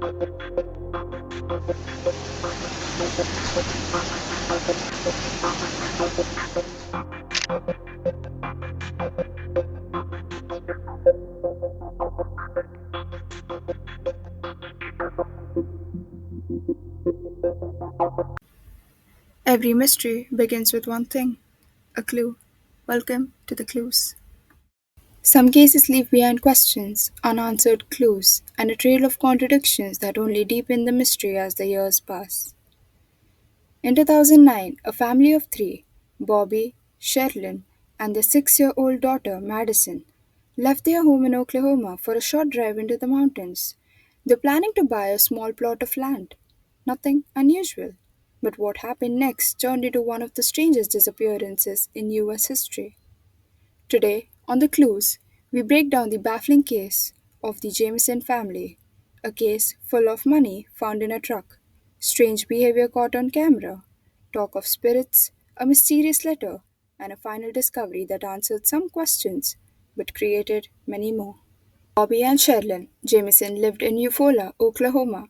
Every mystery begins with one thing: a clue. Welcome to the clues. Some cases leave behind questions, unanswered clues, and a trail of contradictions that only deepen the mystery as the years pass. In 2009, a family of three, Bobby, Sherilynn, and their 6-year-old daughter, Madyson, left their home in Oklahoma for a short drive into the mountains. They're planning to buy a small plot of land. Nothing unusual. But what happened next turned into one of the strangest disappearances in US history. Today, on The Clues, we break down the baffling case of the Jamison family, a case full of money found in a truck, strange behavior caught on camera, talk of spirits, a mysterious letter, and a final discovery that answered some questions but created many more. Bobby and Sherilynn Jamison lived in Eufaula, Oklahoma.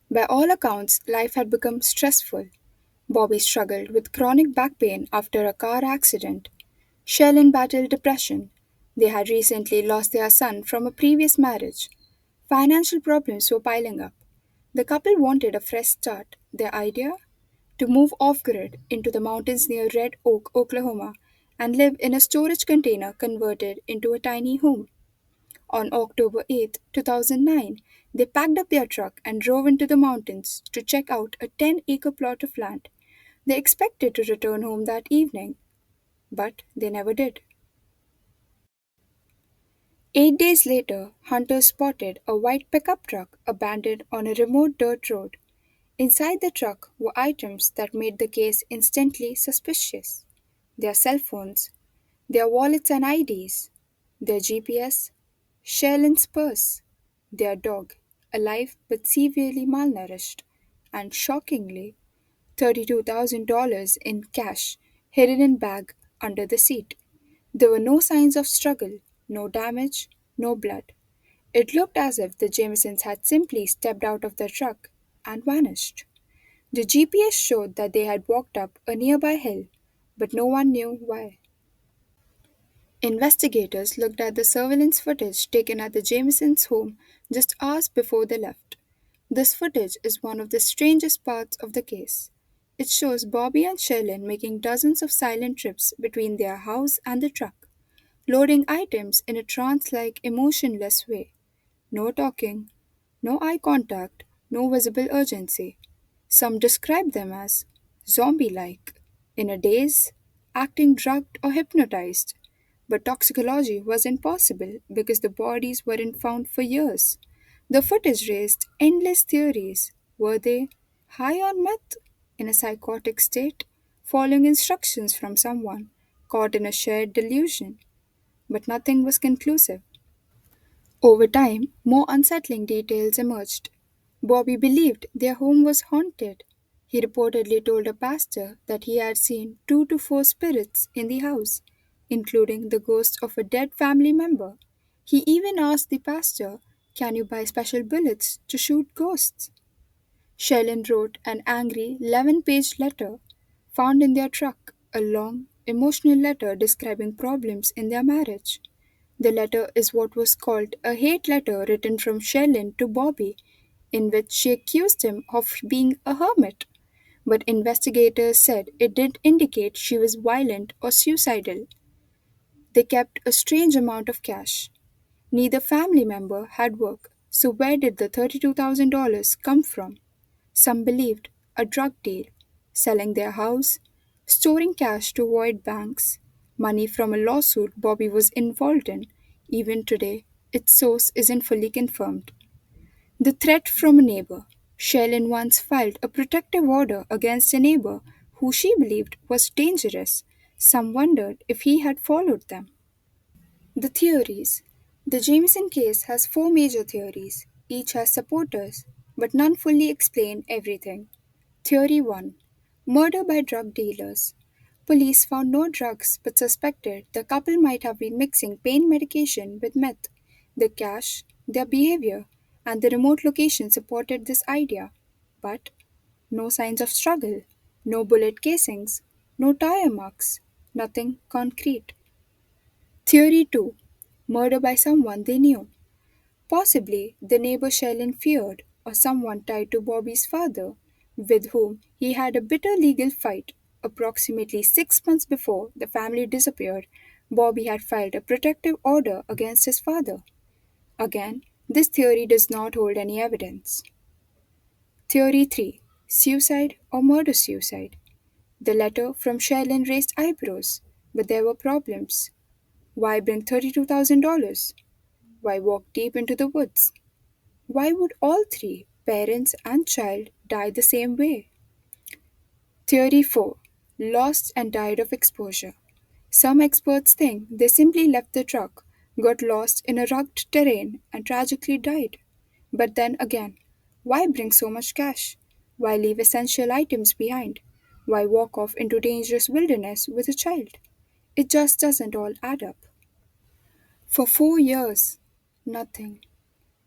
By all accounts, life had become stressful. Bobby struggled with chronic back pain after a car accident. Sherilyn battled depression. They had recently lost their son from a previous marriage. Financial problems were piling up. The couple wanted a fresh start. Their idea? To move off grid into the mountains near Red Oak, Oklahoma, and live in a storage container converted into a tiny home. On October 8, 2009, they packed up their truck and drove into the mountains to check out a 10-acre plot of land. They expected to return home that evening, but they never did. 8 days later, hunters spotted a white pickup truck abandoned on a remote dirt road. Inside the truck were items that made the case instantly suspicious: their cell phones, their wallets and IDs, their GPS, Sherilyn's purse, their dog, alive but severely malnourished, and shockingly, $32,000 in cash hidden in bag under the seat. There were no signs of struggle, no damage, no blood. It looked as if the Jamisons had simply stepped out of their truck and vanished. The GPS showed that they had walked up a nearby hill, but no one knew why. Investigators looked at the surveillance footage taken at the Jamisons' home just hours before they left. This footage is one of the strangest parts of the case. It shows Bobby and Sherilyn making dozens of silent trips between their house and the truck, loading items in a trance like, emotionless way. No talking, no eye contact, no visible urgency. Some describe them as zombie like, in a daze, acting drugged or hypnotized. But toxicology was impossible because the bodies weren't found for years. The footage raised endless theories. Were they high on meth, in a psychotic state, following instructions from someone, caught in a shared delusion? But nothing was conclusive. Over time, more unsettling details emerged. Bobby believed their home was haunted. He reportedly told a pastor that he had seen 2 to 4 spirits in the house, including the ghost of a dead family member. He even asked the pastor, "Can you buy special bullets to shoot ghosts?" Sherilyn wrote an angry 11-page letter found in their truck, a long, emotional letter describing problems in their marriage. The letter is what was called a hate letter written from Sherilyn to Bobby, in which she accused him of being a hermit. But investigators said it didn't indicate she was violent or suicidal. They kept a strange amount of cash. Neither family member had work, so where did the $32,000 come from? Some believed a drug deal, selling their house, storing cash to avoid banks, money from a lawsuit Bobby was involved in. Even today, its source isn't fully confirmed. The threat from a neighbor. Sherilyn once filed a protective order against a neighbor who she believed was dangerous. Some wondered if he had followed them. The theories. The Jamison case has four major theories. Each has supporters, but none fully explain everything. Theory 1: Murder by drug dealers. Police found no drugs but suspected the couple might have been mixing pain medication with meth. The cash, their behavior, and the remote location supported this idea. But no signs of struggle, no bullet casings, no tire marks, nothing concrete. Theory 2: Murder by someone they knew. Possibly the neighbor Sherilynn feared, or someone tied to Bobby's father, with whom he had a bitter legal fight. Approximately 6 months before the family disappeared, Bobby had filed a protective order against his father. Again, this theory does not hold any evidence. Theory 3: Suicide or murder suicide. The letter from Sherilyn raised eyebrows, but there were problems. Why bring $32,000? Why walk deep into the woods? Why would all three, parents and child, die the same way? Theory 4: Lost and died of exposure. Some experts think they simply left the truck, got lost in a rugged terrain, and tragically died. But then again, why bring so much cash? Why leave essential items behind? Why walk off into dangerous wilderness with a child? It just doesn't all add up. For 4 years, nothing.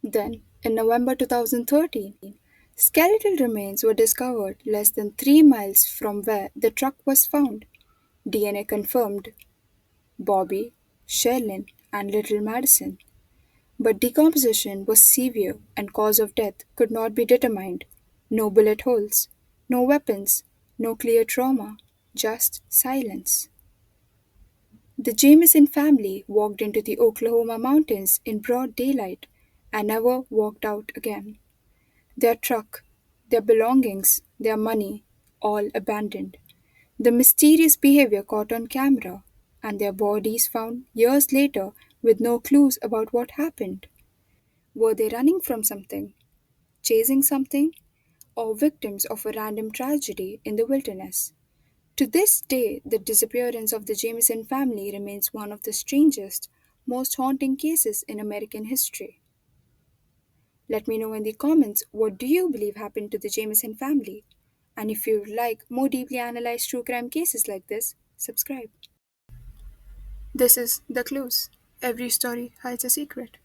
Then, in November 2013, skeletal remains were discovered less than 3 miles from where the truck was found. DNA confirmed Bobby, Sherilyn, and little Madyson. But decomposition was severe and cause of death could not be determined. No bullet holes, no weapons, no clear trauma, just silence. The Jamison family walked into the Oklahoma mountains in broad daylight and never walked out again. Their truck, their belongings, their money, all abandoned. The mysterious behavior caught on camera, and their bodies found years later with no clues about what happened. Were they running from something, chasing something, or victims of a random tragedy in the wilderness? To this day, the disappearance of the Jamison family remains one of the strangest, most haunting cases in American history. Let me know in the comments what do you believe happened to the Jamison family? And if you like more deeply analyzed true crime cases like this, subscribe. This is The Clues. Every story hides a secret.